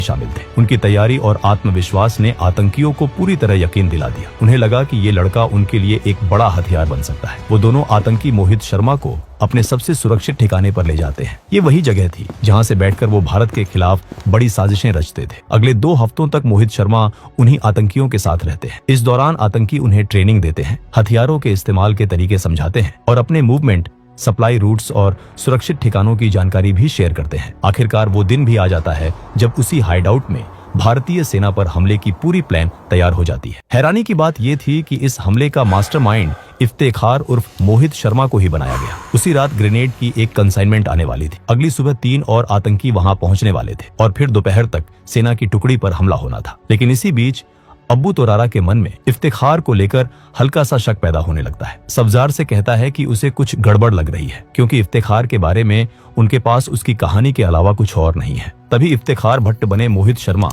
शामिल थे। उनकी तैयारी और आत्मविश्वास ने आतंकियों को पूरी तरह यकीन दिला दिया। उन्हें लगा कि ये लड़का उनके लिए एक बड़ा हथियार बन सकता है। वो दोनों आतंकी मोहित शर्मा को अपने सबसे सुरक्षित ठिकाने पर ले जाते हैं। ये वही जगह थी जहां से बैठकर वो भारत के खिलाफ बड़ी साजिशें रचते थे। अगले 2 हफ्तों तक मोहित शर्मा उन्हीं आतंकियों के साथ रहते हैं। इस दौरान आतंकी उन्हें ट्रेनिंग देते हैं, हथियारों के इस्तेमाल के तरीके समझाते हैं और अपने मूवमेंट, सप्लाई रूट्स और सुरक्षित ठिकानों की जानकारी भी शेयर करते हैं। आखिरकार वो दिन भी आ जाता है जब उसी हाइडआउट में भारतीय सेना पर हमले की पूरी प्लान तैयार हो जाती है। हैरानी की बात यह थी कि इस हमले का मास्टरमाइंड इफ्तेखार उर्फ मोहित शर्मा को ही बनाया गया। उसी रात ग्रेनेड की एक कंसाइनमेंट आने वाली थी। अगली सुबह 3 और आतंकी वहां पहुंचने वाले थे और फिर दोपहर तक सेना की टुकड़ी पर हमला होना था। लेकिन इसी बीच अब्बू तोरारा के मन में इफ्तेखार को लेकर हल्का सा शक पैदा होने लगता है। सब्जार से कहता है कि उसे कुछ गड़बड़ लग रही है, क्योंकि इफ्तेखार के बारे में उनके पास उसकी कहानी के अलावा कुछ और नहीं है। तभी इफ्तेखार भट्ट बने मोहित शर्मा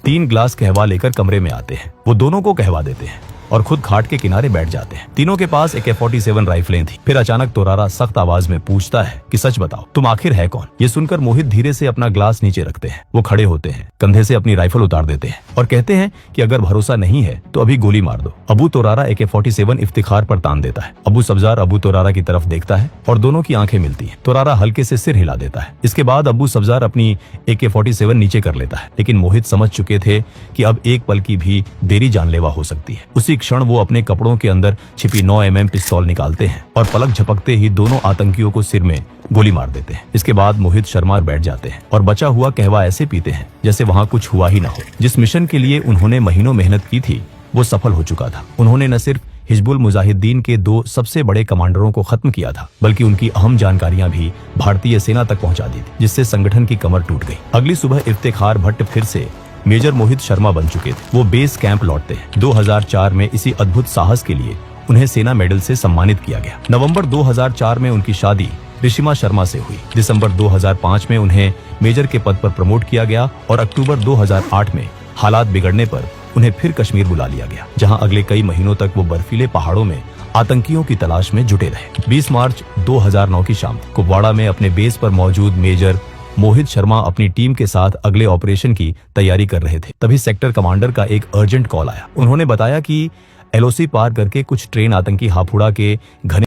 3 ग्लास कहवा लेकर कमरे में आते हैं। वो दोनों को कहवा देते हैं और खुद खाट के किनारे बैठ जाते हैं। तीनों के पास AK-47 राइफलें थी। फिर अचानक तोरारा सख्त आवाज में पूछता है कि सच बताओ, तुम आखिर है कौन? ये सुनकर मोहित धीरे से अपना ग्लास नीचे रखते हैं। वो खड़े होते हैं, कंधे से अपनी राइफल उतार देते हैं और कहते हैं कि अगर भरोसा नहीं है तो अभी गोली मार दो। अबू तोरारा AK-47 इफ्तिखार पर तान देता है। अबू सब्जार अबू तोरारा की तरफ देखता है और दोनों की आंखें मिलती हैं। तोरारा हल्के से सिर हिला देता है। इसके बाद अबू सब्जार अपनी AK-47 नीचे कर लेता है। लेकिन मोहित समझ चुके थे कि अब एक पल की भी देरी जानलेवा हो सकती है। उसी क्षण वो अपने कपड़ों के अंदर छिपी 9mm पिस्तौल निकालते हैं और पलक झपकते ही दोनों आतंकियों को सिर में गोली मार देते हैं। इसके बाद मोहित शर्मा बैठ जाते हैं और बचा हुआ कहवा ऐसे पीते हैं जैसे वहां कुछ हुआ ही ना हो। जिस मिशन के लिए उन्होंने महीनों मेहनत की थी वो सफल हो चुका था। उन्होंने न सिर्फ हिजबुल मुजाहिदीन के 2 सबसे बड़े कमांडरों को खत्म किया था, बल्कि उनकी अहम जानकारियां भी भारतीय सेना तक पहुंचा दी थी, जिससे संगठन की कमर टूट गई। अगली सुबह इफ्तेखार भट्ट फिर से मेजर मोहित शर्मा बन चुके थे। वो बेस कैंप लौटते हैं। 2004 में इसी अद्भुत साहस के लिए उन्हें सेना मेडल से सम्मानित किया गया। नवंबर 2004 में उनकी शादी ऋषिमा शर्मा से हुई। दिसंबर 2005 में उन्हें मेजर के पद पर प्रमोट किया गया और अक्टूबर 2008 में हालात बिगड़ने पर उन्हें फिर कश्मीर बुला लिया गया, जहां अगले कई महीनों तक वो बर्फीले पहाड़ों में आतंकियों की तलाश में जुटे रहे। 20 मार्च 2009 की शाम कुपवाड़ा में अपने बेस पर मौजूद मेजर मोहित शर्मा अपनी टीम के साथ अगले ऑपरेशन की तैयारी कर रहे थे। तभी सेक्टर कमांडर का एक अर्जेंट कॉल आया। उन्होंने बताया कि LOC पार करके कुछ ट्रेन आतंकी हापुड़ा के घने